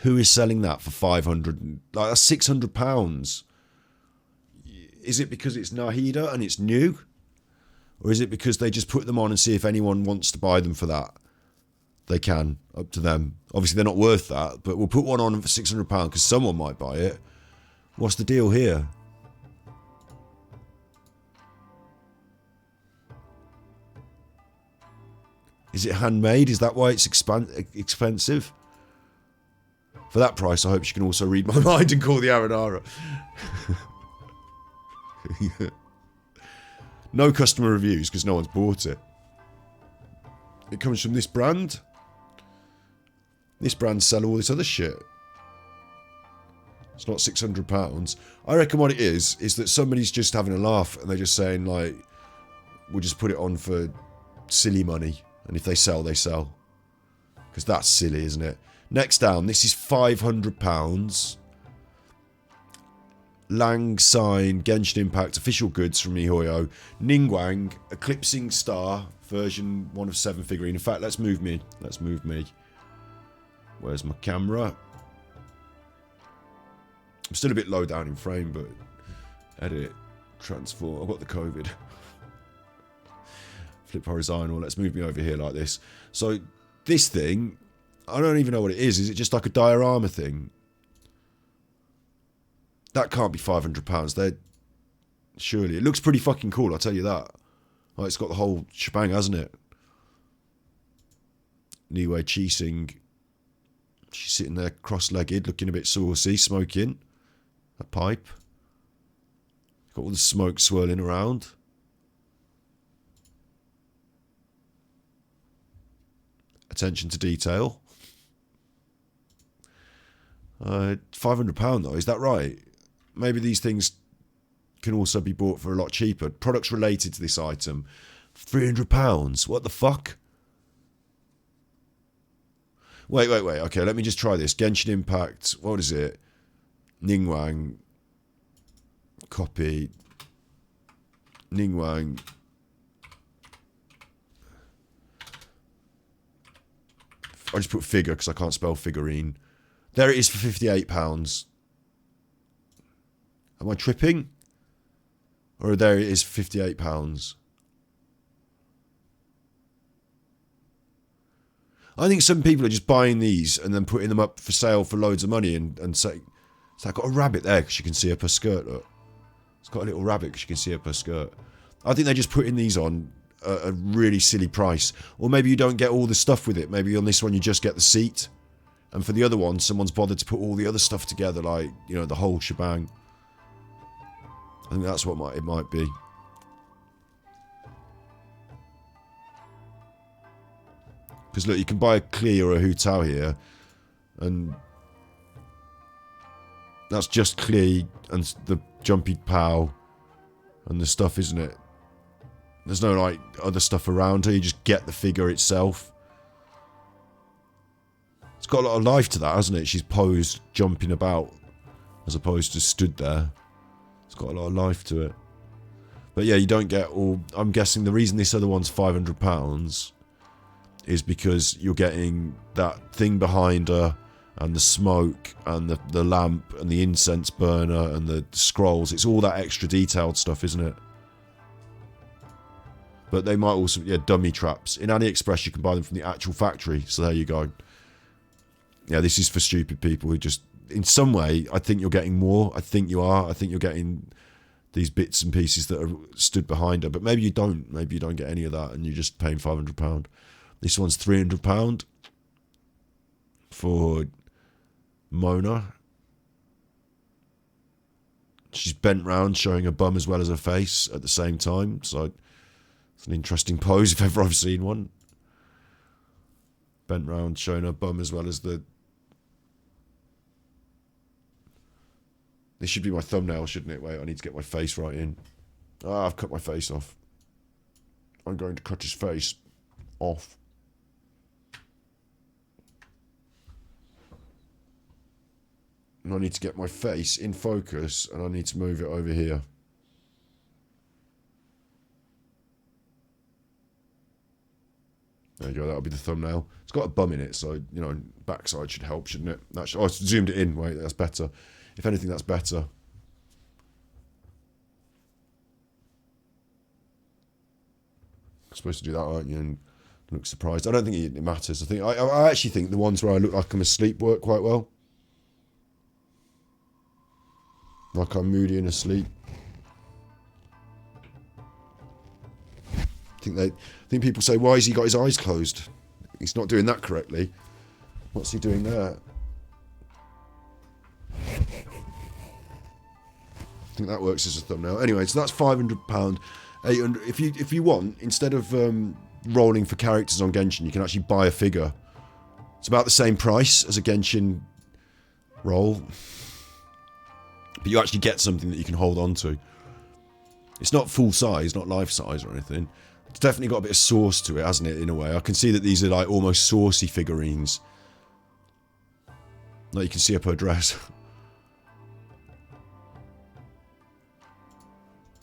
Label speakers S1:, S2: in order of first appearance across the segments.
S1: Who is selling that for 500? Like, that's £600. Is it because it's Nahida and it's new? Or is it because they just put them on and see if anyone wants to buy them for that? They can, up to them. Obviously, they're not worth that, but we'll put one on for £600 because someone might buy it. What's the deal here? Is it handmade? Is that why it's expensive? For that price, I hope she can also read my mind and call the Aranara. No customer reviews because no one's bought it. It comes from this brand. This brand sell all this other shit. It's not £600. I reckon what it is that somebody's just having a laugh and they're just saying, like, we'll just put it on for silly money. And if they sell, they sell. Because that's silly, isn't it? Next down, this is £500. Lang Sign, Genshin Impact, official goods from miHoYo. Ningguang, Eclipsing Star, version 1 of 7 figurine. In fact, let's move me. Let's move me. Where's my camera? I'm still a bit low down in frame, but edit, transform. I've got the COVID. Flip horizontal. Let's move me over here like this. So this thing, I don't even know what it is. Is it just like a diorama thing? That can't be £500. They're surely. It looks pretty fucking cool, I'll tell you that. Oh, it's got the whole shebang, hasn't it? Niwei Qixing. She's sitting there cross-legged, looking a bit saucy, smoking a pipe. Got all the smoke swirling around. Attention to detail. £500 though, is that right? Maybe these things can also be bought for a lot cheaper. Products related to this item. £300. What the fuck? Wait. Okay, let me just try this. Genshin Impact. What is it? Ningguang. Copy. Ningguang. I just put figure because I can't spell figurine. There it is for £58. Am I tripping? Or there it is for £58. I think some people are just buying these and then putting them up for sale for loads of money and say, so I've got a rabbit there because you can see up her skirt, look. It's got a little rabbit because you can see up her skirt. I think they're just putting these on a really silly price. Or maybe you don't get all the stuff with it. Maybe on this one you just get the seat. And for the other one, someone's bothered to put all the other stuff together, like, you know, the whole shebang. I think that's what it might be. Because look, you can buy a Klee or a Hu Tao here, and that's just Klee and the Jumpy Pow and the stuff, isn't it? There's no, like, other stuff around her. You just get the figure itself. It's got a lot of life to that, hasn't it? She's posed, jumping about, as opposed to stood there. It's got a lot of life to it. But yeah, you don't get all... I'm guessing the reason this other one's £500 is because you're getting that thing behind her and the smoke and the lamp and the incense burner and the scrolls. It's all that extra detailed stuff, isn't it? But they might also... Yeah, dummy traps. In AliExpress, you can buy them from the actual factory. So there you go. Yeah, this is for stupid people who just... In some way, I think you're getting more. I think you are. I think you're getting these bits and pieces that are stood behind her. But maybe you don't. Maybe you don't get any of that and you're just paying £500. This one's £300 for Mona. She's bent round, showing her bum as well as her face at the same time. So it's an interesting pose if ever I've seen one. Bent round, showing her bum as well as the... This should be my thumbnail, shouldn't it? Wait, I need to get my face right in. Ah, I've cut my face off. I'm going to cut his face off. And I need to get my face in focus, and I need to move it over here. There you go, that'll be the thumbnail. It's got a bum in it, so, you know, backside should help, shouldn't it? That should, oh, I zoomed it in. Wait, that's better. If anything, that's better. You're supposed to do that, aren't you? And look surprised. I don't think it matters. I actually think the ones where I look like I'm asleep work quite well. Like I'm moody and asleep. I think people say, why has he got his eyes closed? He's not doing that correctly. What's he doing there? I think that works as a thumbnail. Anyway, so that's £500, 800. If you want, instead of rolling for characters on Genshin, you can actually buy a figure. It's about the same price as a Genshin roll, but you actually get something that you can hold on to. It's not full size, not life size or anything. It's definitely got a bit of sauce to it, hasn't it, in a way. I can see that these are like almost saucy figurines. Like you can see up her dress.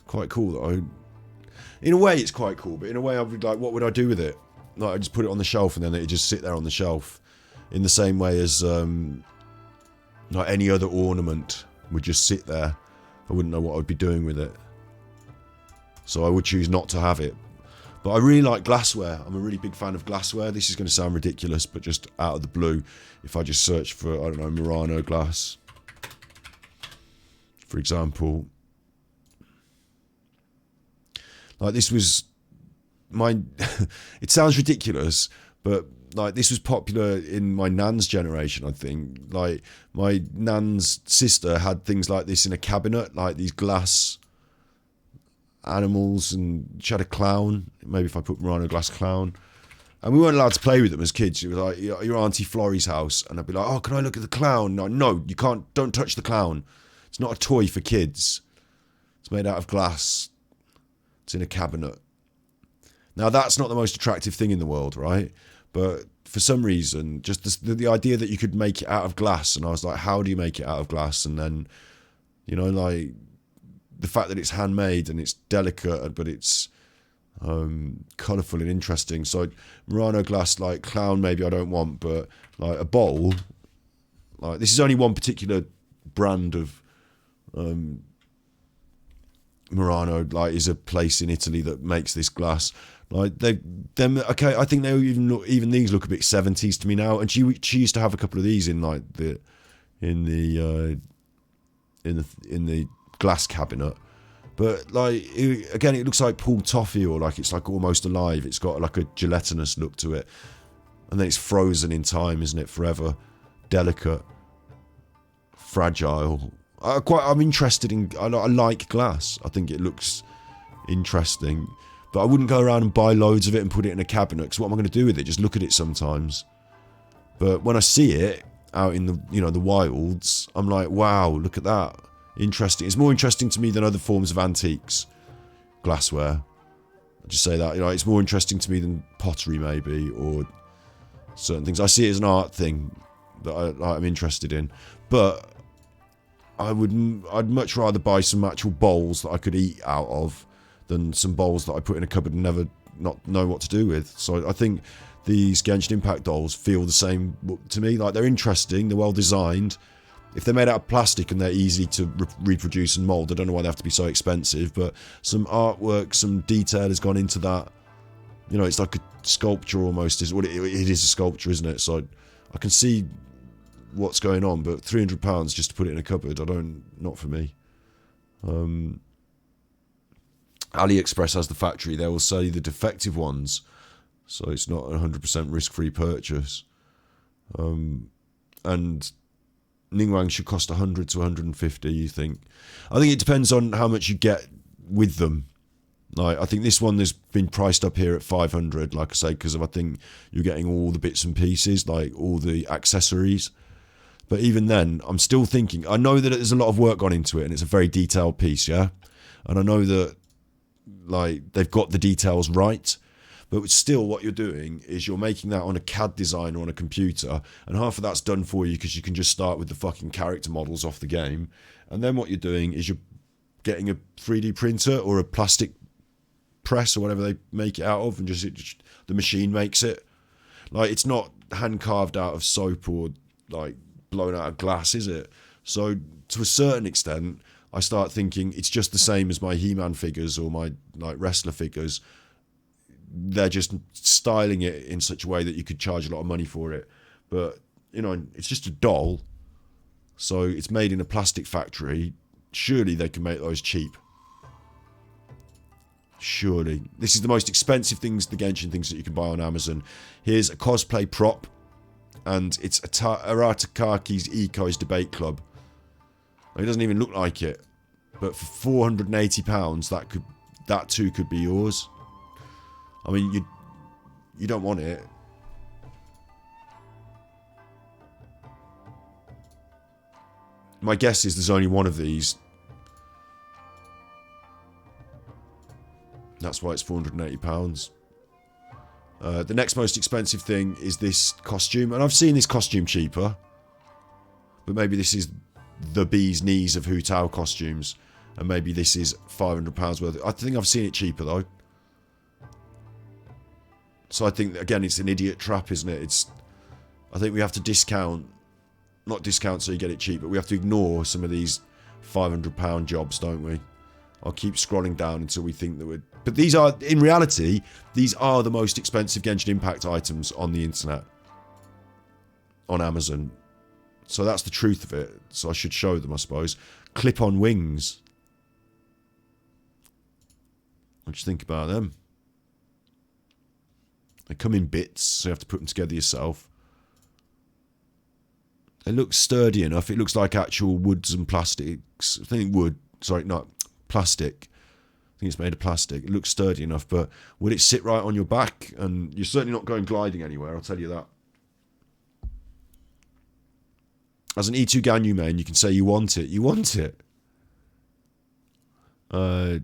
S1: Quite cool though. In a way it's quite cool, but in a way I would like, what would I do with it? Like I just put it on the shelf and then it'd just sit there on the shelf. In the same way as like any other ornament would just sit there. I wouldn't know what I'd be doing with it. So I would choose not to have it. But I really like glassware. I'm a really big fan of glassware. This is going to sound ridiculous, but just out of the blue, if I just search for, I don't know, Murano glass, for example. Like this was my, it sounds ridiculous, but like this was popular in my nan's generation, I think. Like my nan's sister had things like this in a cabinet, like these glass animals, and she had a clown. Maybe if I put Murano glass clown, and we weren't allowed to play with them as kids. It was like your Auntie Florrie's house, and I'd be like, oh, can I look at the clown? No, you can't, don't touch the clown. It's not a toy for kids. It's made out of glass. It's in a cabinet. Now that's not the most attractive thing in the world, right? But for some reason, just the idea that you could make it out of glass, and I was like, how do you make it out of glass? And then, you know, like the fact that it's handmade and it's delicate, but it's colourful and interesting. So Murano glass, like clown, maybe I don't want, but like a bowl, like this is only one particular brand of Murano, like is a place in Italy that makes this glass. Like okay, I think they even these look a bit 70s to me now. And she used to have a couple of these in like in the glass cabinet. But like again, it looks like pulled toffee, or like it's like almost alive. It's got like a gelatinous look to it, and then it's frozen in time, isn't it? Forever, delicate, fragile. I'm interested in. I like glass. I think it looks interesting, but I wouldn't go around and buy loads of it and put it in a cabinet. Because what am I going to do with it? Just look at it sometimes. But when I see it out in the wilds, I'm like, wow, look at that. Interesting. It's more interesting to me than other forms of antiques, glassware. I just say that, it's more interesting to me than pottery maybe, or certain things. I see it as an art thing that I'm interested in, but I'd much rather buy some actual bowls that I could eat out of than some bowls that I put in a cupboard and never not know what to do with. So I think these Genshin Impact dolls feel the same to me. Like they're interesting, they're well designed. If they're made out of plastic and they're easy to reproduce and mould, I don't know why they have to be so expensive, but some artwork, some detail has gone into that. It's like a sculpture almost. It is a sculpture, isn't it? So I can see what's going on, but £300 just to put it in a cupboard, not for me. AliExpress has the factory. They will sell you the defective ones, so it's not a 100% risk-free purchase. And Ningguang should cost 100 to 150, you think? I think it depends on how much you get with them. Like, I think this one has been priced up here at 500, like I say, because I think you're getting all the bits and pieces, like all the accessories. But even then, I'm still thinking, I know that there's a lot of work gone into it and it's a very detailed piece, yeah? And I know that, like, they've got the details right. But still, what you're doing is you're making that on a CAD design or on a computer, and half of that's done for you because you can just start with the fucking character models off the game. And then what you're doing is you're getting a 3D printer or a plastic press or whatever they make it out of, and just the machine makes it. Like, it's not hand carved out of soap or like blown out of glass, is it? So to a certain extent, I start thinking it's just the same as my He-Man figures or my like wrestler figures. They're just styling it in such a way that you could charge a lot of money for it. But, you know, it's just a doll. So it's made in a plastic factory. Surely they can make those cheap. Surely. This is the most expensive things, the Genshin things that you can buy on Amazon. Here's a cosplay prop. And it's Arata Kaki's Eco's Debate Club. It doesn't even look like it. But for £480, that too could be yours. I mean, you don't want it. My guess is there's only one of these. That's why it's £480. The next most expensive thing is this costume. And I've seen this costume cheaper. But maybe this is the bee's knees of Hu Tao costumes. And maybe this is £500 worth. I think I've seen it cheaper though. So I think, again, it's an idiot trap, isn't it? I think we have to discount. Not discount so you get it cheap, but we have to ignore some of these £500 jobs, don't we? I'll keep scrolling down until we think that we're... But these are, in reality, these are the most expensive Genshin Impact items on the internet. On Amazon. So that's the truth of it. So I should show them, I suppose. Clip-on wings. What do you think about them? They come in bits, so you have to put them together yourself. They look sturdy enough. It looks like actual woods and plastics. I think wood. Sorry, not plastic. I think it's made of plastic. It looks sturdy enough, but would it sit right on your back? And you're certainly not going gliding anywhere, I'll tell you that. As an E2 Ganyu main, you can say you want it. You want it. There's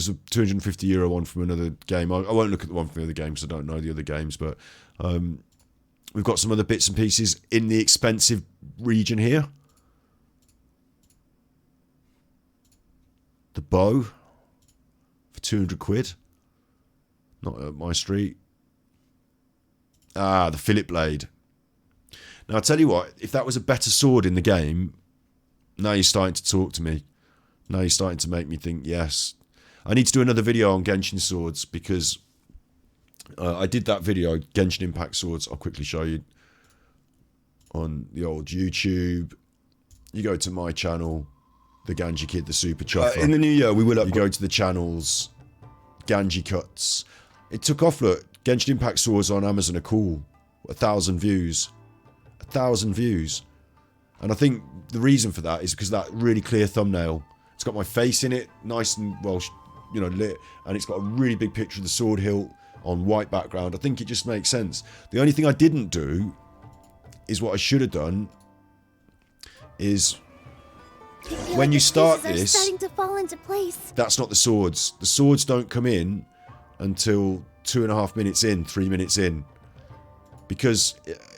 S1: a €250 one from another game. I won't look at the one from the other games. I don't know the other games, but we've got some other bits and pieces in the expensive region here. The bow for £200. Not at my street. Ah, the fillet blade. Now, I'll tell you what, if that was a better sword in the game, now you're starting to talk to me. Now you're starting to make me think, yes. I need to do another video on Genshin swords because I did that video, Genshin Impact swords. I'll quickly show you on the old YouTube. You go to my channel, the Ganji Kid, the Super Chuffer.
S2: In the new year, we will
S1: You go to the channels, Ganji Cuts. It took off, look. Genshin Impact swords on Amazon are cool. 1,000 views. 1,000 views. And I think the reason for that is because that really clear thumbnail. It's got my face in it, nice and well, you know, lit, and it's got a really big picture of the sword hilt on white background. I think it just makes sense. The only thing I didn't do is what I should have done is when you start this,
S3: starting to fall into place.
S1: that's not the swords. The swords don't come in until 2.5 minutes in, 3 minutes in. Because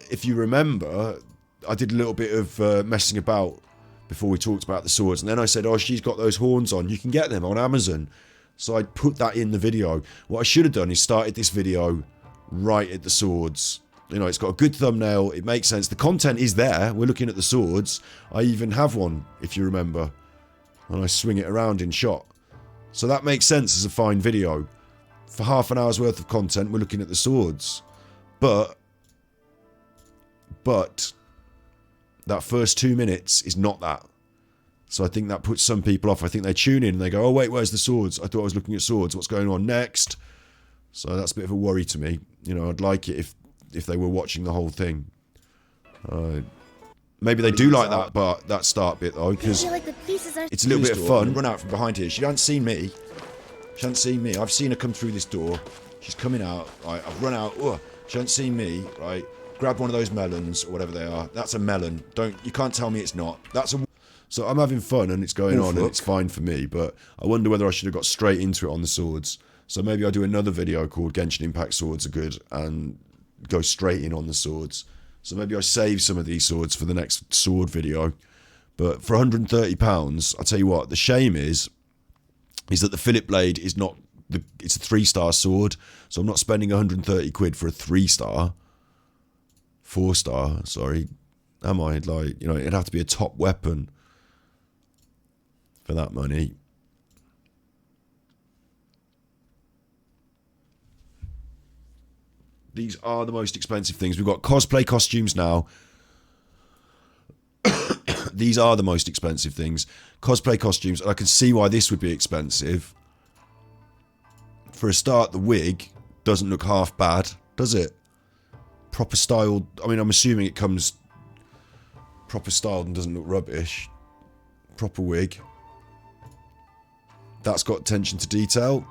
S1: if you remember, I did a little bit of messing about before we talked about the swords, and then I said, oh, she's got those horns on, you can get them on Amazon. So I put that in the video. What I should have done is started this video right at the swords. You know, it's got a good thumbnail, it makes sense, the content is there, we're looking at the swords. I even have one, if you remember, and I swing it around in shot. So that makes sense as a fine video. For half an hour's worth of content, we're looking at the swords. But that first 2 minutes is not that. So I think that puts some people off. I think they tune in and they go, oh wait, where's the swords? I thought I was looking at swords. What's going on next? So that's a bit of a worry to me. You know, I'd like it if they were watching the whole thing. Maybe they do like that, but that start bit though, because it's a little bit of fun.
S2: Run out from behind here. She hasn't seen me. She hasn't seen me. I've seen her come through this door. She's coming out. Right, I've run out. Oh, she hasn't seen me. Right, grab one of those melons or whatever they are. That's a melon. You can't tell me it's not. That's a.
S1: So I'm having fun and it's going on and it's fine for me, but I wonder whether I should have got straight into it on the swords. So maybe I'll do another video called Genshin Impact Swords Are Good and go straight in on the swords. So maybe I save some of these swords for the next sword video. But for £130, I'll tell you what, the shame is is that the fillet blade is not it's a 3-star sword, so I'm not spending 130 quid for a 3-star, 4-star, sorry, am I? Like, you know, it'd have to be a top weapon for that money. These are the most expensive things. We've got cosplay costumes now. These are the most expensive things. Cosplay costumes, and I can see why this would be expensive. For a start, the wig doesn't look half bad, does it? Proper styled. I mean, I'm assuming it comes proper styled and doesn't look rubbish. Proper wig. That's got attention to detail.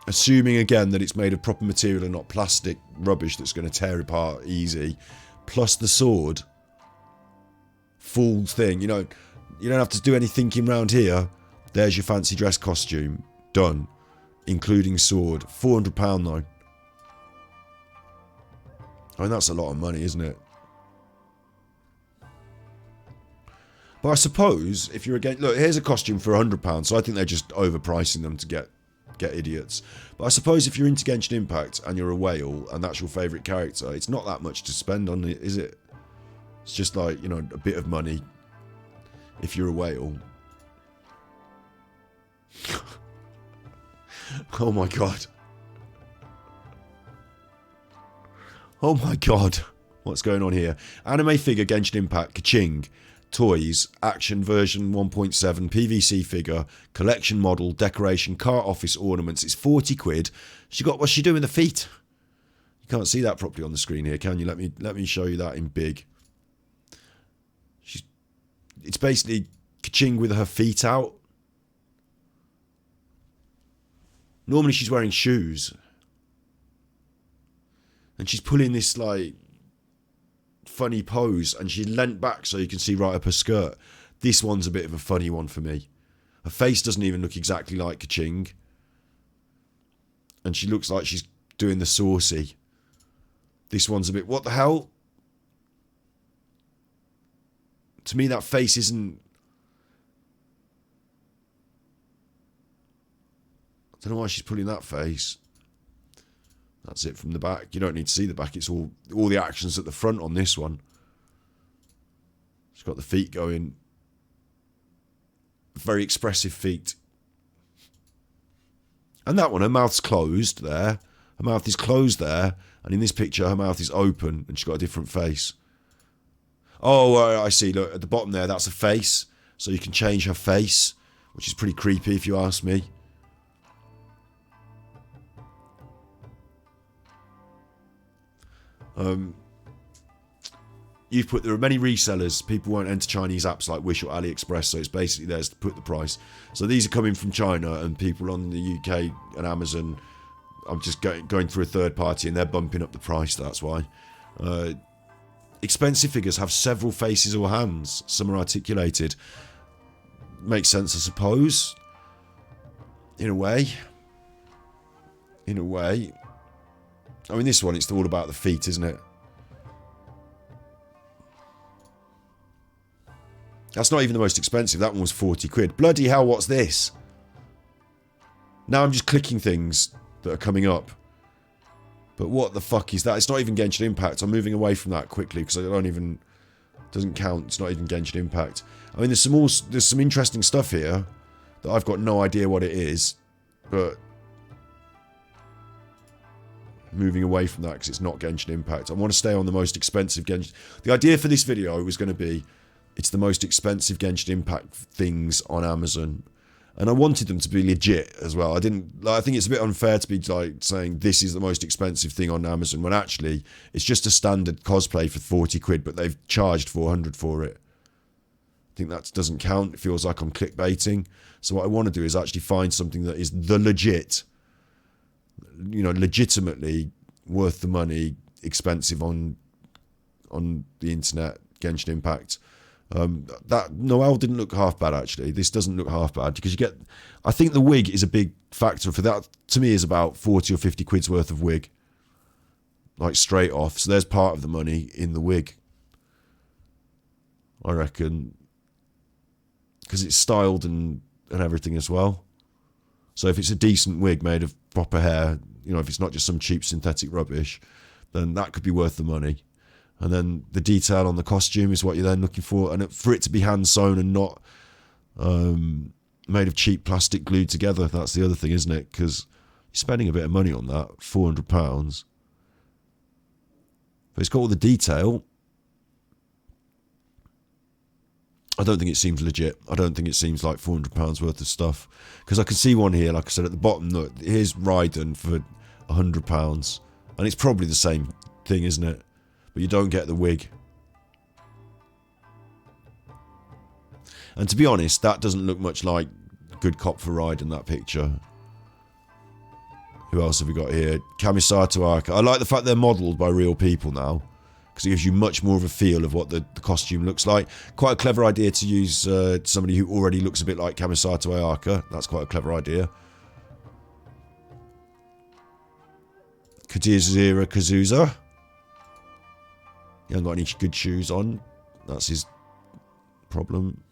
S1: Assuming, again, that it's made of proper material and not plastic rubbish that's going to tear apart easy. Plus the sword. Full thing. You know, you don't have to do any thinking round here. There's your fancy dress costume. Done. Including sword. £400 though. I mean, that's a lot of money, isn't it? But I suppose, if you're again... Look, here's a costume for £100, so I think they're just overpricing them to get idiots. But I suppose if you're into Genshin Impact and you're a whale and that's your favourite character, it's not that much to spend on it, is it? It's just like, you know, a bit of money if you're a whale. Oh my god. Oh my god. What's going on here? Anime figure Genshin Impact, Kaching. Toys, action version 1.7, PVC figure, collection model, decoration, car office ornaments. It's 40 quid. What's she doing with the feet? You can't see that properly on the screen here, can you? Let me show you that in big. It's basically Kaching with her feet out. Normally she's wearing shoes. And she's pulling this like funny pose, and she leant back so you can see right up her skirt. This one's a bit of a funny one for me. Her face doesn't even look exactly like Kaching. And she looks like she's doing the saucy. This one's a bit... What the hell? To me, that face isn't... I don't know why she's pulling that face. That's it from the back. You don't need to see the back. It's all the actions at the front on this one. She's got the feet going. Very expressive feet. And that one, her mouth's closed there. Her mouth is closed there. And in this picture, her mouth is open and she's got a different face. Oh, I see. Look, at the bottom there, that's a face. So you can change her face, which is pretty creepy if you ask me. There are many resellers. People won't enter Chinese apps like Wish or AliExpress, so it's basically theirs to put the price. So these are coming from China, and people on the UK and Amazon, I'm just going through a third party, and they're bumping up the price. That's why. Expensive figures have several faces or hands. Some are articulated. Makes sense, I suppose. In a way. In a way. I mean, this one, it's all about the feet, isn't it? That's not even the most expensive. That one was 40 quid. Bloody hell, what's this? Now I'm just clicking things that are coming up. But what the fuck is that? It's not even Genshin Impact. I'm moving away from that quickly because I don't even... doesn't count. It's not even Genshin Impact. I mean, there's some interesting stuff here that I've got no idea what it is. But... moving away from that because it's not Genshin Impact. I want to stay on the most expensive Genshin... The idea for this video was going to be... it's the most expensive Genshin Impact things on Amazon. And I wanted them to be legit as well. I think it's a bit unfair to be like saying this is the most expensive thing on Amazon when actually it's just a standard cosplay for 40 quid, but they've charged 400 for it. I think that doesn't count. It feels like I'm clickbaiting. So what I want to do is actually find something that is the legit, you know, legitimately worth the money, expensive on the internet, Genshin Impact. That Noelle didn't look half bad actually. This doesn't look half bad because you get... I think the wig is a big factor for that. To me, is about 40 or 50 quid's worth of wig, like straight off. So there's part of the money in the wig, I reckon, because it's styled and and everything as well. So if it's a decent wig made of proper hair, you know, if it's not just some cheap synthetic rubbish, then that could be worth the money. And then the detail on the costume is what you're then looking for. And for it to be hand sewn and not made of cheap plastic glued together, that's the other thing, isn't it? Because you're spending a bit of money on that, £400. But it's got all the detail. I don't think it seems legit. I don't think it seems like £400 worth of stuff. Because I can see one here, like I said, at the bottom. Look, here's Raiden for £100. And it's probably the same thing, isn't it? But you don't get the wig. And to be honest, that doesn't look much like Good Cop for Raiden, that picture. Who else have we got here? Kamisato Aka. I like the fact they're modelled by real people now, because it gives you much more of a feel of what the costume looks like. Quite a clever idea to use somebody who already looks a bit like Kamisato Aka. That's quite a clever idea. Kazira Kazuza. He hasn't got any good shoes on. That's his problem.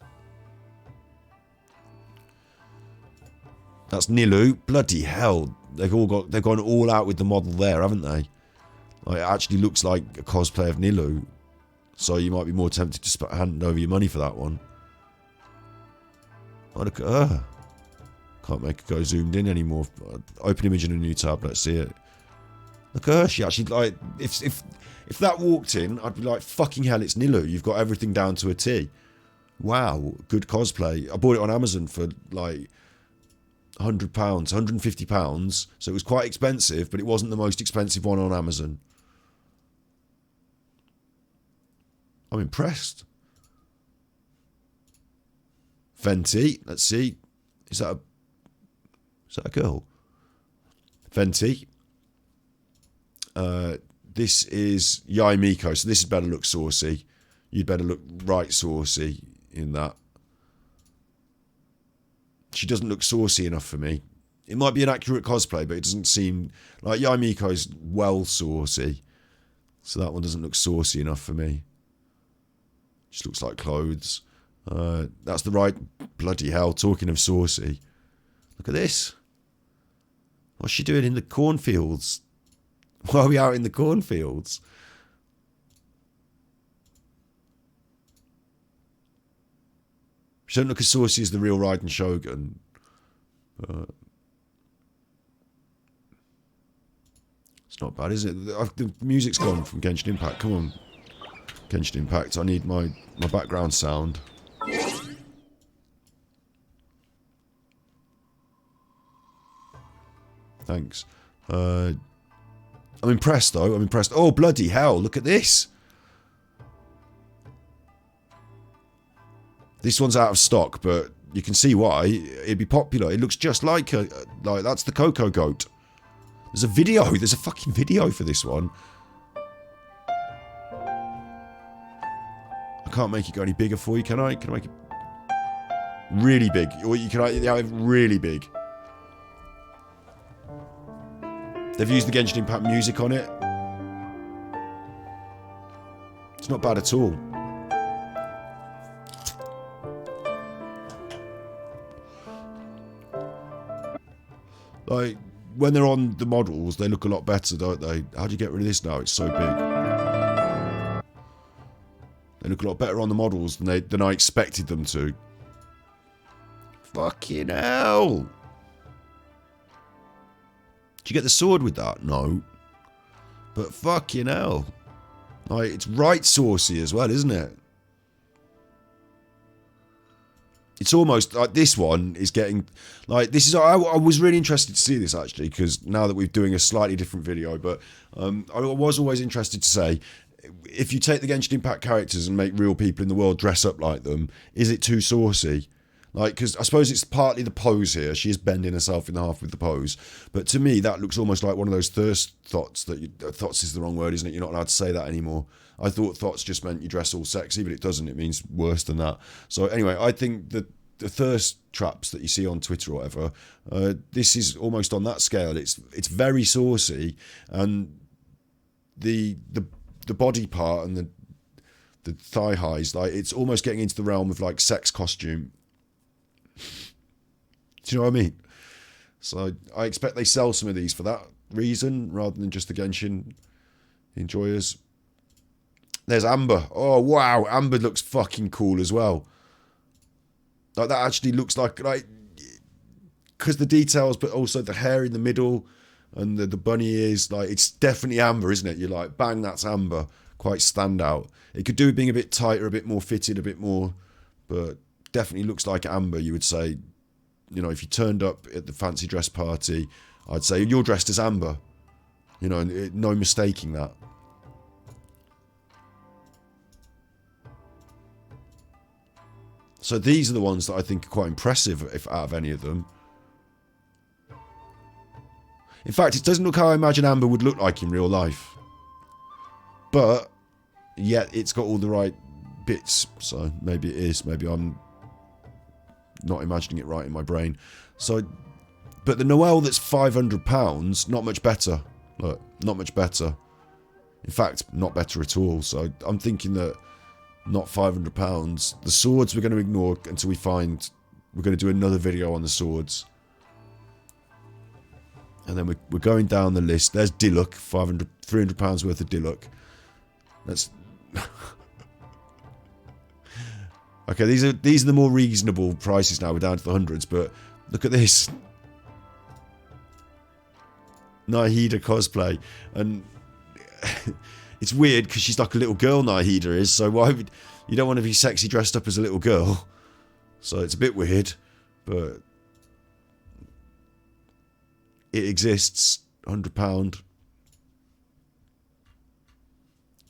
S1: That's Nilu. Bloody hell. They've gone all out with the model there, haven't they? Like, it actually looks like a cosplay of Nilu. So you might be more tempted to hand over your money for that one. Oh, look at her. Can't make her go zoomed in anymore. Open image in a new tab. Let's see it. Look at her. She actually, like, if that walked in, I'd be like, fucking hell, it's Nilu. You've got everything down to a T. Wow, good cosplay. I bought it on Amazon for like £100, £150. So it was quite expensive, but it wasn't the most expensive one on Amazon. I'm impressed. Fenty, let's see. Is that a girl? Fenty. This is Yai Miko, so this better look saucy. You'd better look right saucy in that. She doesn't look saucy enough for me. It might be an accurate cosplay, but it doesn't seem... Like, Yai Miko's well saucy. So that one doesn't look saucy enough for me. Just looks like clothes. That's the right... Bloody hell, talking of saucy. Look at this. What's she doing in the cornfields? Why are we out in the cornfields? She don't look as saucy as the real Raiden Shogun. It's not bad, is it? The music's gone from Genshin Impact. Come on. Genshin Impact. I need my background sound. Thanks. I'm impressed, though. I'm impressed. Oh, bloody hell. Look at this. This one's out of stock, but you can see why. It'd be popular. It looks just like a... Like, that's the Coco Goat. There's a video. There's a fucking video for this one. I can't make it go any bigger for you, can I? Can I make it... Really big. Or you can have it really big. They've used the Genshin Impact music on it. It's not bad at all. Like, when they're on the models, they look a lot better, don't they? How do you get rid of this now? It's so big. They look a lot better on the models than I expected them to. Fucking hell! Did you get the sword with that? No. But fucking hell. Like, it's right saucy as well, isn't it? It's almost like this one is getting... Like, this is... I was really interested to see this, actually, because now that we're doing a slightly different video, but I was always interested to say, if you take the Genshin Impact characters and make real people in the world dress up like them, is it too saucy? Like, because I suppose it's partly the pose here. She is bending herself in half with the pose. But to me, that looks almost like one of those thirst thoughts that... thoughts is the wrong word, isn't it? You're not allowed to say that anymore. I thought thoughts just meant you dress all sexy, but it doesn't. It means worse than that. So anyway, I think that the thirst traps that you see on Twitter or whatever, this is almost on that scale. It's very saucy, and the body part and the thigh highs, like, it's almost getting into the realm of like sex costume. Do you know what I mean? So I expect they sell some of these for that reason rather than just the Genshin enjoyers. There's Amber. Oh, wow. Amber looks fucking cool as well. Like, that actually looks like because the details, but also the hair in the middle and the bunny ears, like, it's definitely Amber, isn't it? You're like, bang, that's Amber. Quite standout. It could do with being a bit tighter, a bit more fitted, a bit more, but definitely looks like Amber, you would say. You know, if you turned up at the fancy dress party, I'd say you're dressed as Amber. You know, no mistaking that. So these are the ones that I think are quite impressive, if out of any of them. In fact, it doesn't look how I imagine Amber would look like in real life. But, yet it's got all the right bits. So, maybe it is. Maybe I'm not imagining it right in my brain. So, but the Noelle that's £500, not much better. Look, not much better. In fact, not better at all. So, I'm thinking that not £500. The swords we're going to ignore until we find... We're going to do another video on the swords. And then we're going down the list. There's Diluc, £300 worth of Diluc. That's... Okay, these are the more reasonable prices now. We're down to the hundreds, but look at this. Nahida cosplay. And... It's weird because she's like a little girl, Nahida is, so why would you don't want to be sexy dressed up as a little girl? So it's a bit weird, but it exists. £100.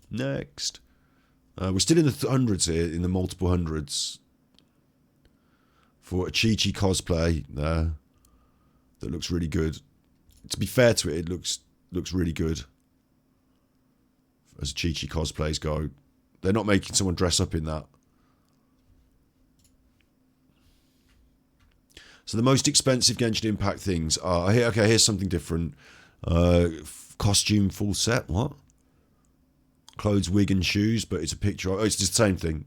S1: Next. We're still in the hundreds here, in the multiple hundreds. For a Chi-Chi cosplay there. That looks really good. To be fair to it, it looks really good. As Chi-Chi cosplays go. They're not making someone dress up in that. So the most expensive Genshin Impact things are... Okay, here's something different. Costume full set. What? Clothes, wig and shoes, but it's a picture. Oh, it's just the same thing.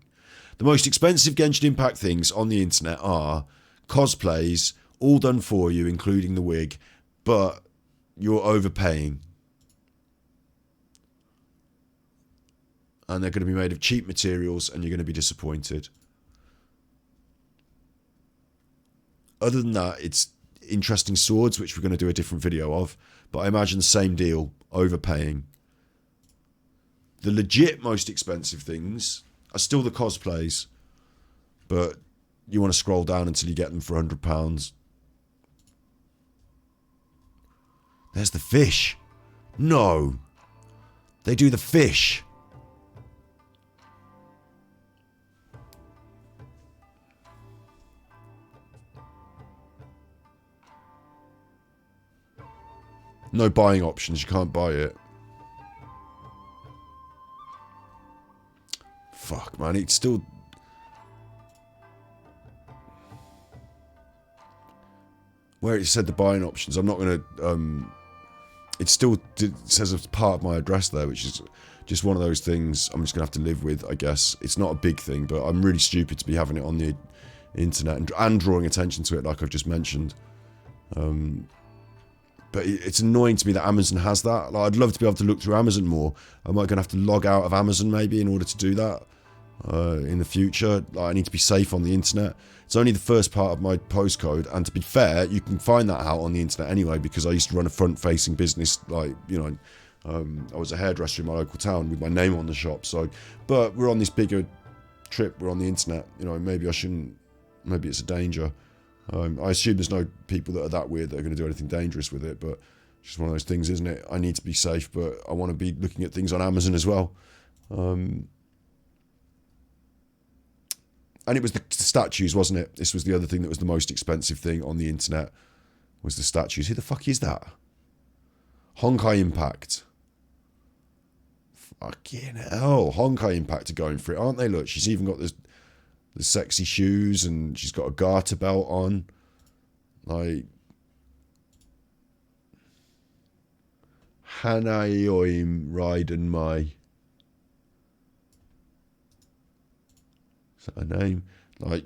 S1: The most expensive Genshin Impact things on the internet are cosplays, all done for you, including the wig, but you're overpaying. And they're going to be made of cheap materials, and you're going to be disappointed. Other than that, it's interesting swords, which we're going to do a different video of. But I imagine the same deal, overpaying. The legit most expensive things are still the cosplays. But you want to scroll down until you get them for £100. There's the fish. No. They do the fish. No buying options, you can't buy it. Fuck, man, it's still... Where it said the buying options, I'm not going to... It still says it's part of my address there, which is just one of those things I'm just going to have to live with, I guess. It's not a big thing, but I'm really stupid to be having it on the internet and drawing attention to it, like I've just mentioned. But it's annoying to me that Amazon has that. Like, I'd love to be able to look through Amazon more. Am I going to have to log out of Amazon maybe in order to do that in the future? Like, I need to be safe on the internet. It's only the first part of my postcode. And to be fair, you can find that out on the internet anyway, because I used to run a front-facing business. Like, you know, I was a hairdresser in my local town with my name on the shop. So, but we're on this bigger trip. We're on the internet. You know, maybe I shouldn't. Maybe it's a danger. I assume there's no people that are that weird that are going to do anything dangerous with it, but it's just one of those things, isn't it? I need to be safe, but I want to be looking at things on Amazon as well. And it was the statues, wasn't it? This was the other thing that was the most expensive thing on the internet, was the statues. Who the fuck is that? Honkai Impact. Fucking hell. Honkai Impact are going for it, aren't they? Look, she's even got the sexy shoes, and she's got a garter belt on. Like, Hanayoim Raiden Mai. Is that her name? Like,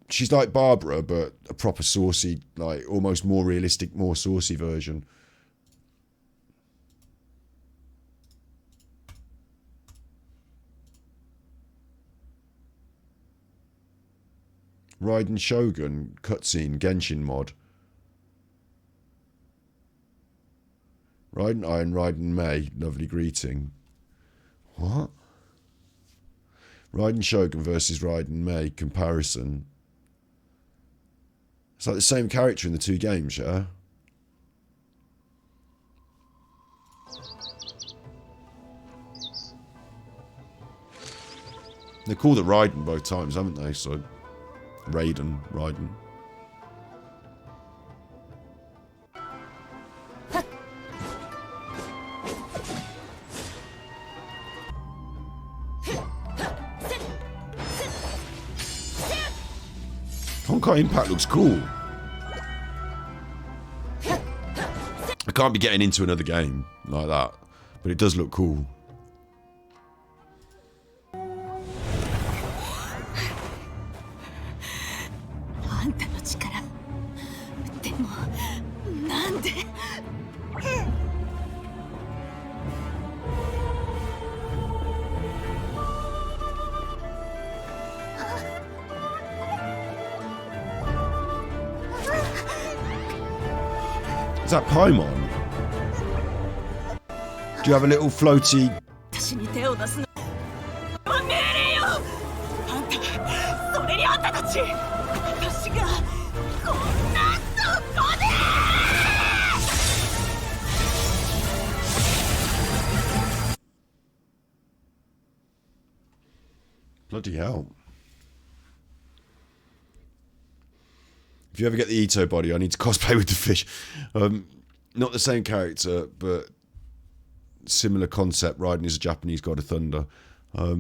S1: she's like Barbara, but a proper saucy, like almost more realistic, more saucy version. Raiden Shogun cutscene Genshin mod. Raiden Iron, Raiden May, lovely greeting. What? Raiden Shogun versus Raiden May comparison. It's like the same character in the two games, yeah? They called it Raiden both times, haven't they? So, Raiden. Honkai Impact looks cool. I can't be getting into another game like that, but it does look cool. Is that Paimon? Do you have a little floaty? Bloody hell. If you ever get the Ito body, I need to cosplay with the fish. Not the same character, but similar concept. Raiden is a Japanese god of thunder. I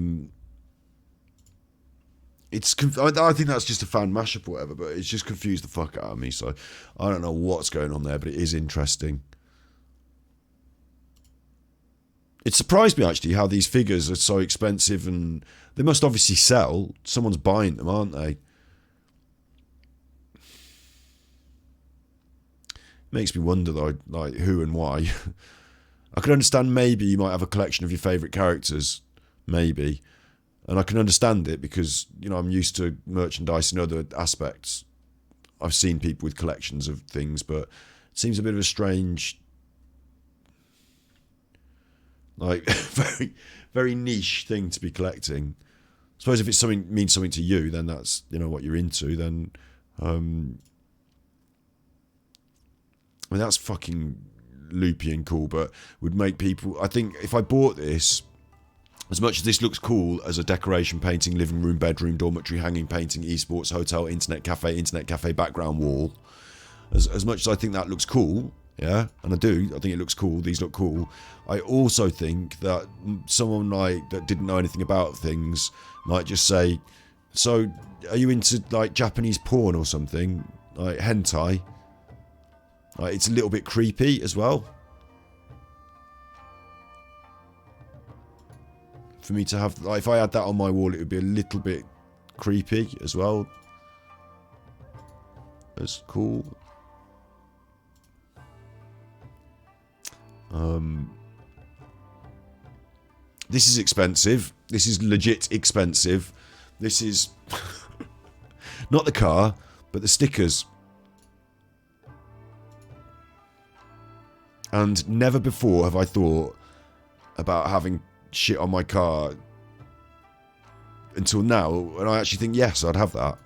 S1: think that's just a fan mashup or whatever, but it's just confused the fuck out of me. So I don't know what's going on there, but it is interesting. It surprised me actually how these figures are so expensive, and they must obviously sell. Someone's buying them, aren't they? Makes me wonder though, like who and why. I can understand maybe you might have a collection of your favourite characters, maybe, and I can understand it because, you know, I'm used to merchandise in other aspects. I've seen people with collections of things, but it seems a bit of a strange, like very, very niche thing to be collecting. I suppose if it's something means something to you, then that's, you know, what you're into. Then I mean, that's fucking loopy and cool, but would make people... I think if I bought this, as much as this looks cool as a decoration painting, living room, bedroom, dormitory, hanging painting, esports, hotel, internet cafe background wall, as much as I think that looks cool, yeah, and I think it looks cool, these look cool, I also think that someone like that didn't know anything about things might just say, so are you into like Japanese porn or something, like hentai? It's a little bit creepy as well. For me to have, like, if I had that on my wall, it would be a little bit creepy as well. That's cool. This is expensive. This is legit expensive. This is not the car, but the stickers. And never before have I thought about having shit on my car until now. And I actually think, yes, I'd have that.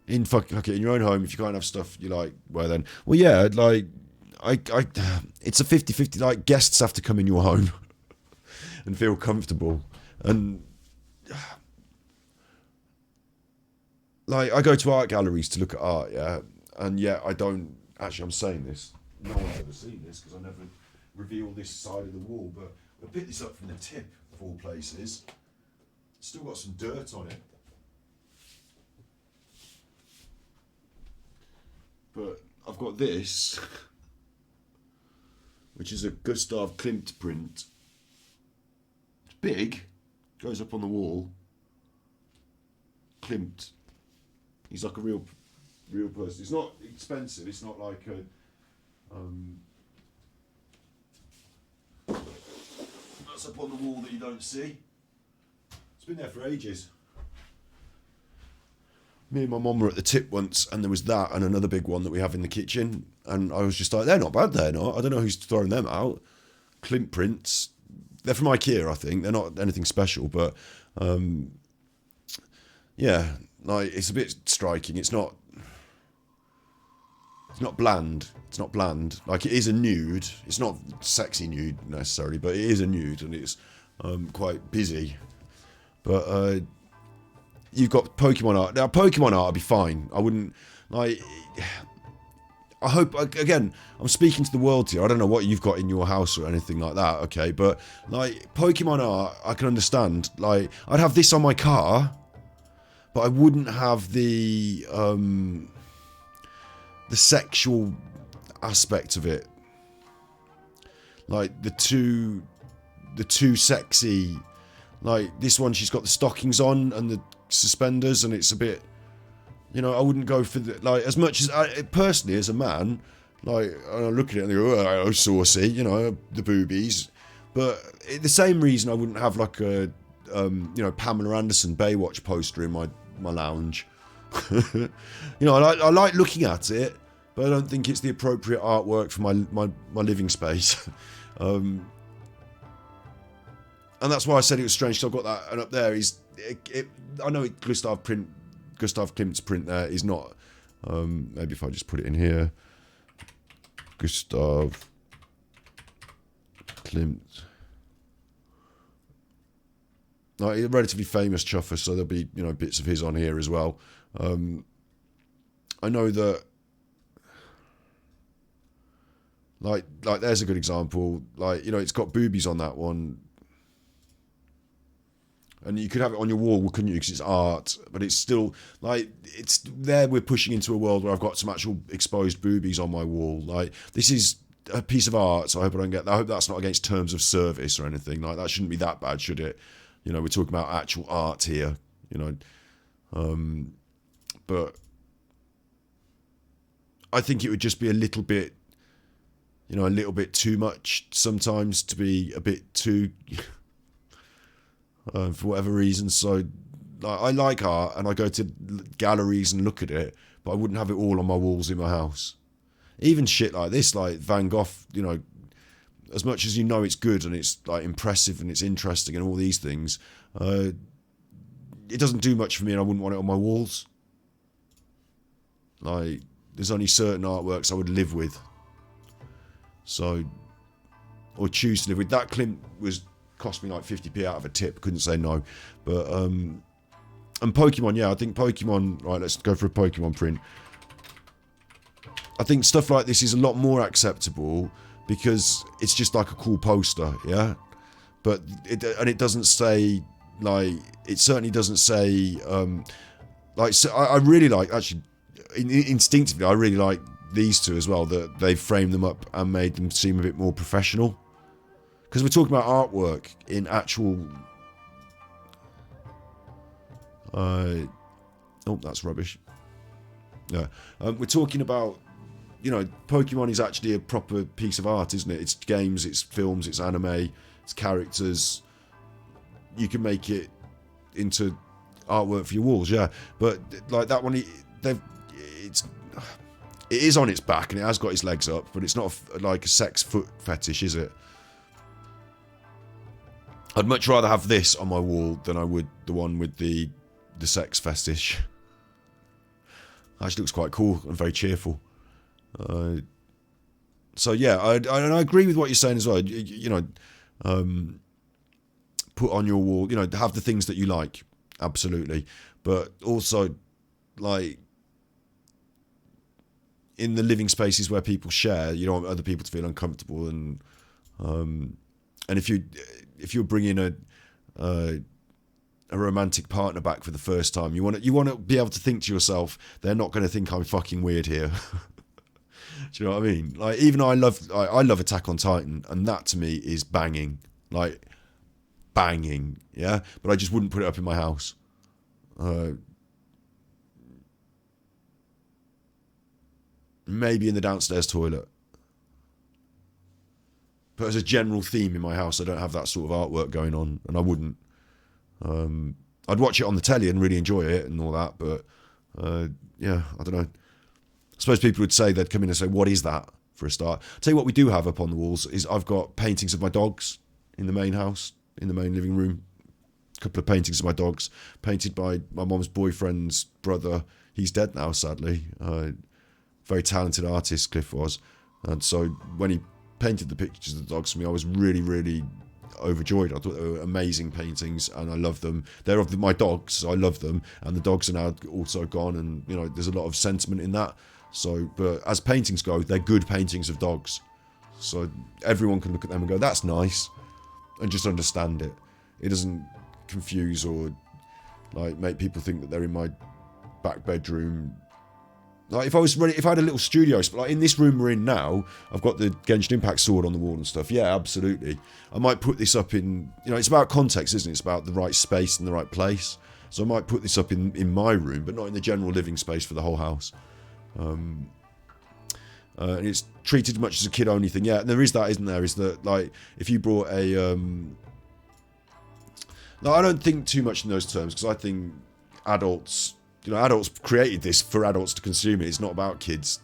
S1: In your own home, if you can't have stuff you like, well then, well yeah, like, it's a 50-50, like, guests have to come in your home and feel comfortable. And like, I go to art galleries to look at art, yeah, and yet I don't, actually I'm saying this, no one's ever seen this because I never reveal this side of the wall, but I picked this up from the tip of all places. Still got some dirt on it. But I've got this, which is a Gustav Klimt print. It's big. Goes up on the wall. Klimt. He's like a real person. It's not expensive. It's not like a. That's up on the wall that you don't see. It's been there for ages. Me and my mum were at the tip once, and there was that and another big one that we have in the kitchen, and I was just like, they're not bad, they're not. I don't know who's throwing them out. Klimt prints. They're from IKEA, I think. They're not anything special, but yeah, like it's a bit striking. It's not bland. It's not bland. Like, it is a nude. It's not sexy nude necessarily, but it is a nude, and it's quite busy. But you've got Pokemon art. Now, Pokemon art would be fine. I wouldn't, like... I hope, again, I'm speaking to the world here. I don't know what you've got in your house or anything like that, okay? But, like, Pokemon art, I can understand. Like, I'd have this on my car, but I wouldn't have the sexual aspect of it. Like, the too sexy... Like, this one, she's got the stockings on and the suspenders, and it's a bit... You know, I wouldn't go for the... Like, as much as... personally, as a man, like, I look at it and I go, oh, saucy, you know, the boobies. But the same reason I wouldn't have, like, a, you know, Pamela Anderson Baywatch poster in my lounge. You know, I like looking at it, but I don't think it's the appropriate artwork for my living space. And that's why I said it was strange. So I've got that, and up there is... I know Gustav Klimt's print there is not... maybe if I just put it in here. Gustav Klimt. Like, a relatively famous chuffer, so there'll be, you know, bits of his on here as well. I know that... Like there's a good example. Like, you know, it's got boobies on that one. And you could have it on your wall, couldn't you? Because it's art, but it's still like it's there. We're pushing into a world where I've got some actual exposed boobies on my wall. Like, this is a piece of art, so I hope that's not against terms of service or anything. Like, that shouldn't be that bad, should it? You know, we're talking about actual art here. You know, but I think it would just be a little bit, you know, a little bit too much sometimes to be a bit too. For whatever reason. So I like art, and I go to galleries and look at it, but I wouldn't have it all on my walls in my house. Even shit like this, like Van Gogh, you know, as much as you know it's good and it's like impressive and it's interesting and all these things, it doesn't do much for me, and I wouldn't want it on my walls. Like, there's only certain artworks I would live with. So, or choose to live with. That Klimt cost me like 50p out of a tip, couldn't say no. But and Pokemon, yeah, I think Pokemon, right, let's go for a Pokemon print. I think stuff like this is a lot more acceptable because it's just like a cool poster, yeah. But it doesn't say, like, it certainly doesn't say like, so I really like, actually instinctively I really like these two as well, that they've framed them up and made them seem a bit more professional. Because we're talking about artwork in actual... oh, that's rubbish. Yeah. We're talking about, you know, Pokemon is actually a proper piece of art, isn't it? It's games, it's films, it's anime, it's characters. You can make it into artwork for your walls, yeah. But, like, that one, it is on its back and it has got its legs up, but it's not like a sex foot fetish, is it? I'd much rather have this on my wall than I would the one with the sex fetish. Actually looks quite cool and very cheerful. So yeah, I agree with what you're saying as well. You know, put on your wall, you know, have the things that you like, absolutely. But also, like, in the living spaces where people share, you don't want other people to feel uncomfortable, and if you're bringing a romantic partner back for the first time, you want to be able to think to yourself, they're not going to think I'm fucking weird here. Do you know what I mean? Like, even I love Attack on Titan, and that to me is banging. Like, banging, yeah? But I just wouldn't put it up in my house. Maybe in the downstairs toilet. But as a general theme in my house, I don't have that sort of artwork going on, and I wouldn't. I'd watch it on the telly and really enjoy it and all that, but yeah, I don't know. I suppose people would say, they'd come in and say, what is that, for a start? I'll tell you what we do have up on the walls is I've got paintings of my dogs in the main house, in the main living room. A couple of paintings of my dogs, painted by my mum's boyfriend's brother. He's dead now, sadly. Very talented artist, Cliff was. And so when he painted the pictures of the dogs for me, I was really, really overjoyed. I thought they were amazing paintings, and I love them. They're of my dogs, so I love them, and the dogs are now also gone, and you know, there's a lot of sentiment in that. So, but as paintings go, they're good paintings of dogs, so everyone can look at them and go, that's nice, and just understand it. It doesn't confuse or like make people think that they're in my back bedroom. Like if I had a little studio, like in this room we're in now, I've got the Genshin Impact sword on the wall and stuff. Yeah, absolutely. I might put this up in, you know, it's about context, isn't it? It's about the right space and the right place. So I might put this up in my room, but not in the general living space for the whole house. And it's treated much as a kid-only thing. Yeah, and there is that, isn't there? Is that like if you brought a, no, I don't think too much in those terms because I think adults. You know, adults created this for adults to consume it. It's not about kids.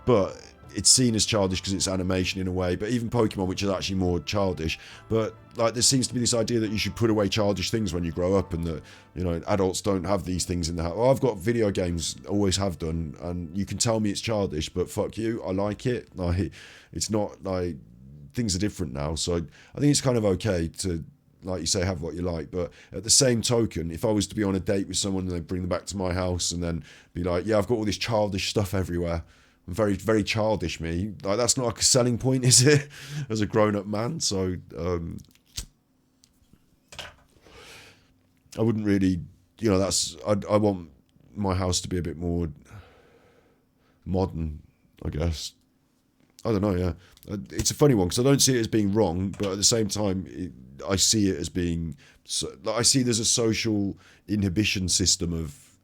S1: But it's seen as childish because it's animation in a way. But even Pokemon, which is actually more childish. But like, there seems to be this idea that you should put away childish things when you grow up, and that, you know, adults don't have these things in the house. Oh, I've got video games, always have done, and you can tell me it's childish, but fuck you, I like it. Like, it's not like, things are different now. So I think it's kind of okay to, like you say, have what you like, but at the same token, if I was to be on a date with someone and they bring them back to my house and then be like, yeah, I've got all this childish stuff everywhere, I'm very, very childish, me, like, that's not like a selling point, is it? As a grown-up man. So I wouldn't really, you know, that's, I want my house to be a bit more modern, I guess. I don't know, yeah. It's a funny one because I don't see it as being wrong, but at the same time, I see it as being, I see there's a social inhibition system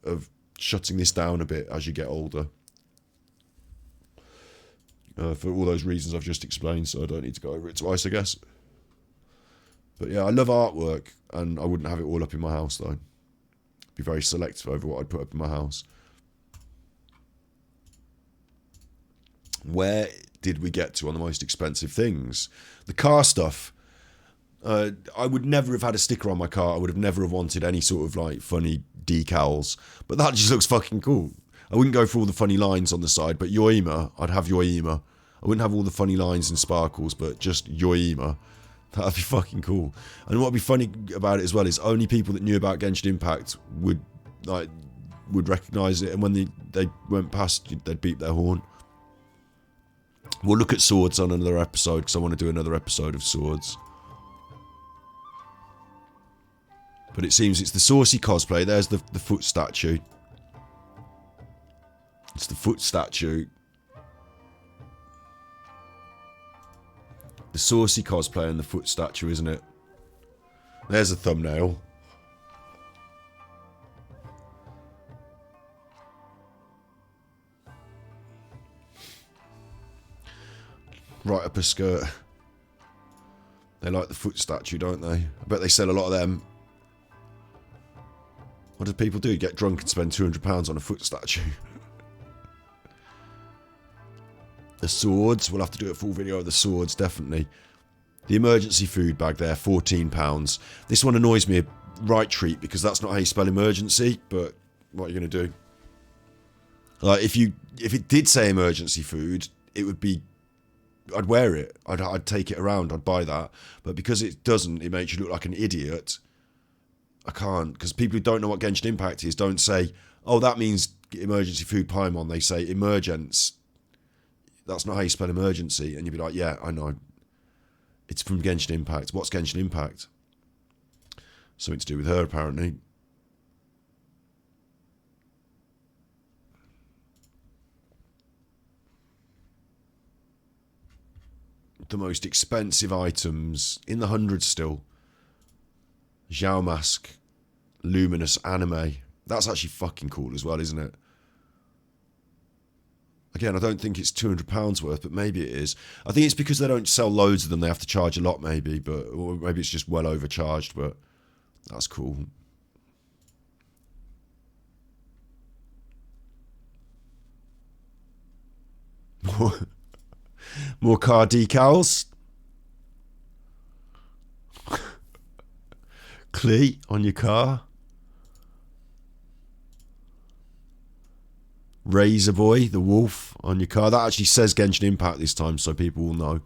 S1: of shutting this down a bit as you get older. For all those reasons I've just explained, so I don't need to go over it twice, I guess. But yeah, I love artwork, and I wouldn't have it all up in my house, though. Be very selective over what I'd put up in my house. Where did we get to on the most expensive things? The car stuff. I would never have had a sticker on my car. I would have never have wanted any sort of like funny decals. But that just looks fucking cool. I wouldn't go for all the funny lines on the side, but Yoima, I'd have Yoima. I wouldn't have all the funny lines and sparkles, but just Yoima. That'd be fucking cool. And what'd be funny about it as well is only people that knew about Genshin Impact would recognise it, and when they went past, they'd beep their horn. We'll look at swords on another episode because I want to do another episode of swords. But it seems it's the saucy cosplay. There's the foot statue. It's the foot statue. The saucy cosplay and the foot statue, isn't it? There's a thumbnail. Right up her skirt. They like the foot statue, don't they? I bet they sell a lot of them. What do people do? Get drunk and spend £200 on a foot statue? The swords. We'll have to do a full video of the swords, definitely. The emergency food bag there, £14. This one annoys me a right treat because that's not how you spell emergency, but what are you going to do? Like, if it did say emergency food, it would be... I'd wear it. I'd take it around. I'd buy that. But because it doesn't, it makes you look like an idiot. I can't, because people who don't know what Genshin Impact is don't say, oh, that means emergency food Paimon. They say emergence. That's not how you spell emergency. And you'd be like, yeah, I know. It's from Genshin Impact. What's Genshin Impact? Something to do with her, apparently. The most expensive items, in the hundreds still. Zhao Mask Luminous Anime. That's actually fucking cool as well, isn't it? Again, I don't think it's £200 worth, but maybe it is. I think it's because they don't sell loads of them. They have to charge a lot, maybe, or maybe it's just well overcharged. But that's cool. More car decals. Clee on your car. Razor Boy, the wolf on your car. That actually says Genshin Impact this time, so people will know.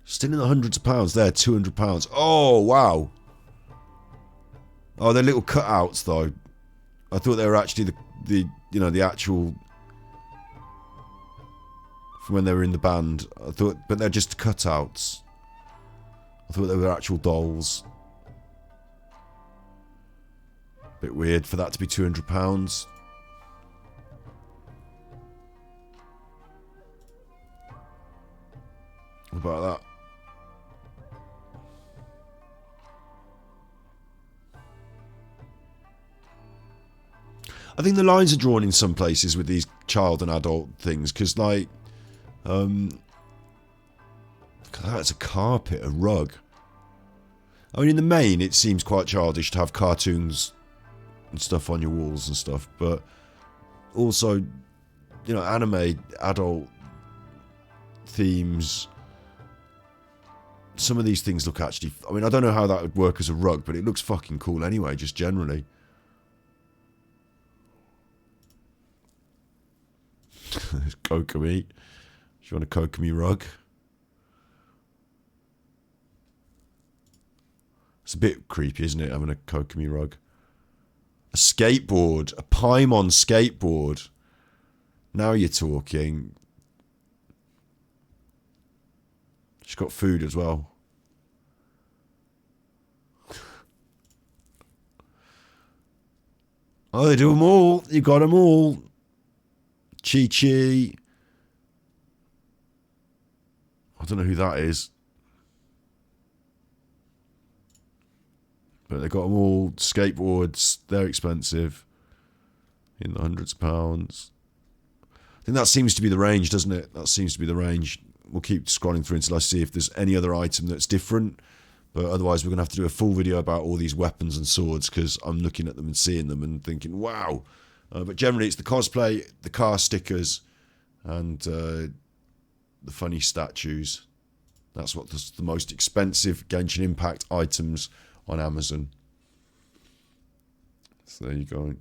S1: Still in the hundreds of pounds there, £200. Oh, wow. Oh, they're little cutouts, though. I thought they were actually the actual from when they were in the band. I thought, but they're just cutouts. I thought they were actual dolls. Bit weird for that to be £200. What about that? I think the lines are drawn in some places with these child and adult things, because like, that's a carpet, a rug. I mean, in the main, it seems quite childish to have cartoons and stuff on your walls and stuff, but also, you know, anime, adult themes. Some of these things look actually, I mean, I don't know how that would work as a rug, but it looks fucking cool anyway, just generally. Kokomi. Do you want a Kokomi rug? It's a bit creepy, isn't it, having a Kokomi rug? A skateboard. A Paimon skateboard. Now you're talking. She's got food as well. Oh, they do them all. You got them all. Chi-Chi. I don't know who that is. But they got them all. Skateboards. They're expensive. In the hundreds of pounds. I think that seems to be the range, doesn't it? That seems to be the range. We'll keep scrolling through until I see if there's any other item that's different. But otherwise, we're going to have to do a full video about all these weapons and swords, because I'm looking at them and seeing them and thinking, wow. But generally, it's the cosplay, the car stickers, and the funny statues. That's what the most expensive Genshin Impact items on Amazon. So there you go.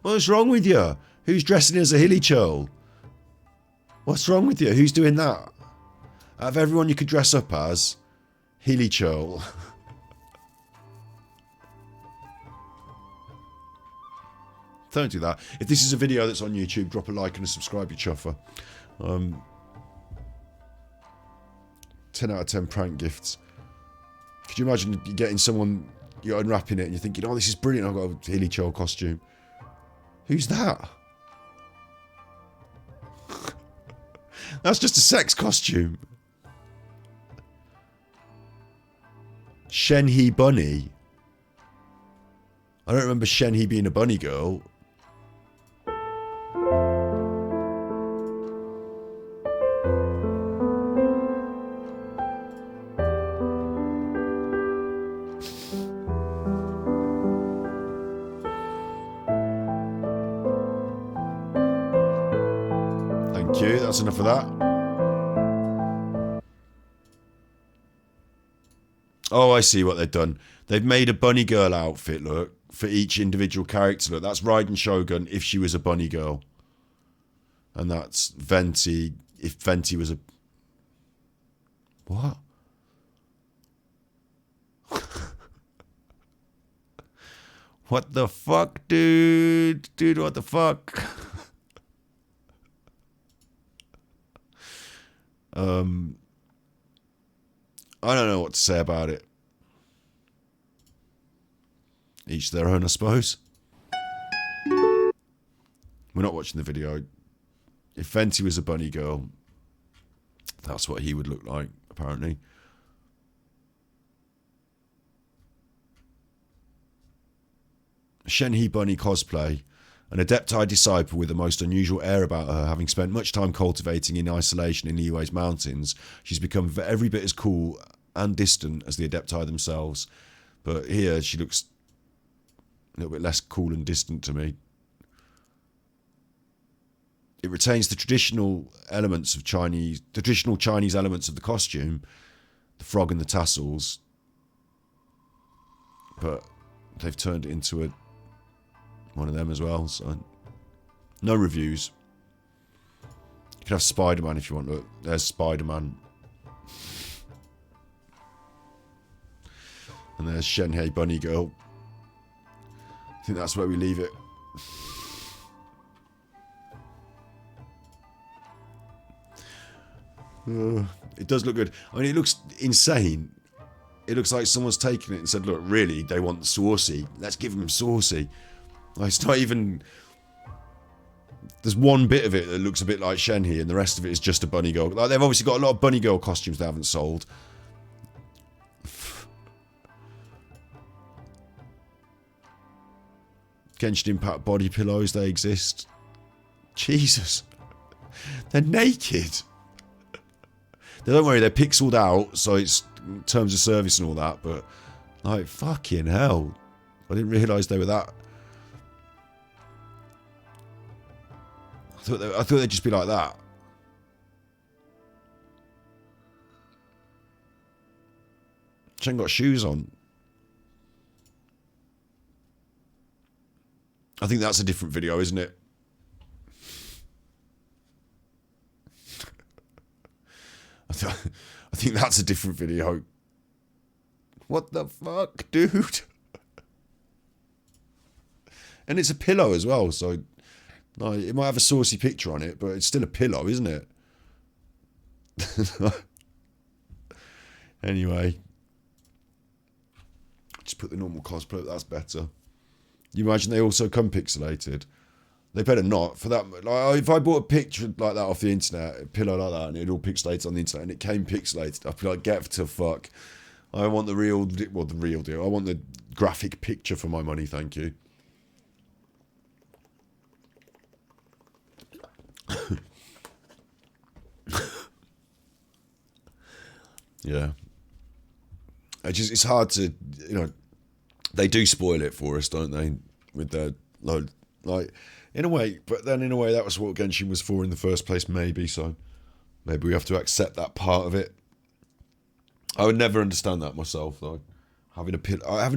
S1: What's wrong with you? Who's dressing as a hilly churl? What's wrong with you? Who's doing that? Out of everyone you could dress up as, hilly churl. Don't do that. If this is a video that's on YouTube, drop a like and a subscribe, you chuffer. 10 out of 10 prank gifts. Could you imagine you getting someone, you're unwrapping it and you're thinking, oh, this is brilliant, I've got a hilly churl costume. Who's that? That's just a sex costume. Shenhe Bunny. I don't remember Shenhe being a bunny girl. Thank you, that's enough of that. Oh, I see what they've done. They've made a bunny girl outfit, look, for each individual character. Look, that's Raiden Shogun if she was a bunny girl. And that's Venti if Venti was a... What? What the fuck, dude? Dude, what the fuck? I don't know what to say about it. Each their own, I suppose. We're not watching the video. If Fenty was a bunny girl, that's what he would look like, apparently. Shenhe Bunny cosplay. An Adepti disciple with the most unusual air about her, having spent much time cultivating in isolation in Liyue's mountains, she's become every bit as cool and distant as the Adepti themselves. But here she looks a little bit less cool and distant to me. It retains the traditional elements of traditional Chinese elements of the costume, the frog and the tassels, but they've turned it into one of them as well. So no reviews. You can have Spider-Man if you want. Look, there's Spider-Man, and there's Shenhe Bunny Girl. I think that's where we leave it. It does look good. I mean, it looks insane. It looks like someone's taken it and said, look, really, they want saucy. Let's give them saucy. Like, it's not even... There's one bit of it that looks a bit like Shenhe, and the rest of it is just a bunny girl. Like, they've obviously got a lot of bunny girl costumes they haven't sold. Genshin Impact body pillows, they exist. Jesus. They're naked. Don't worry, they're pixeled out, so it's in terms of service and all that, but like, fucking hell. I didn't realise they were that. I thought they'd just be like that. She ain't got shoes on. I think that's a different video, isn't it? I think that's a different video. What the fuck, dude? And it's a pillow as well, so like, it might have a saucy picture on it, but it's still a pillow, isn't it? Anyway. Just put the normal cosplay, that's better. You imagine they also come pixelated? They better not. For that, like, if I bought a picture like that off the internet, a pillow like that, and it all pixelated on the internet, and it came pixelated, I'd be like, get to fuck. I want the real deal. I want the graphic picture for my money, thank you. Yeah. It's hard to, they do spoil it for us, don't they? With their load, like, in a way, but then in a way that was what Genshin was for in the first place, maybe, so maybe we have to accept that part of it. I would never understand that myself, though. Having a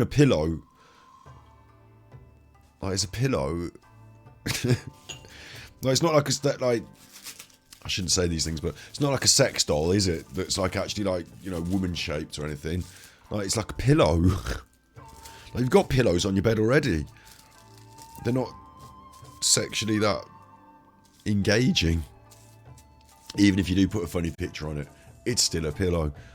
S1: pillow, like, it's a pillow. Like, it's not like I shouldn't say these things, but it's not like a sex doll, is it? That's like actually like, woman shaped or anything. Like, it's like a pillow. Like, you've got pillows on your bed already. They're not sexually that engaging. Even if you do put a funny picture on it, it's still a pillow.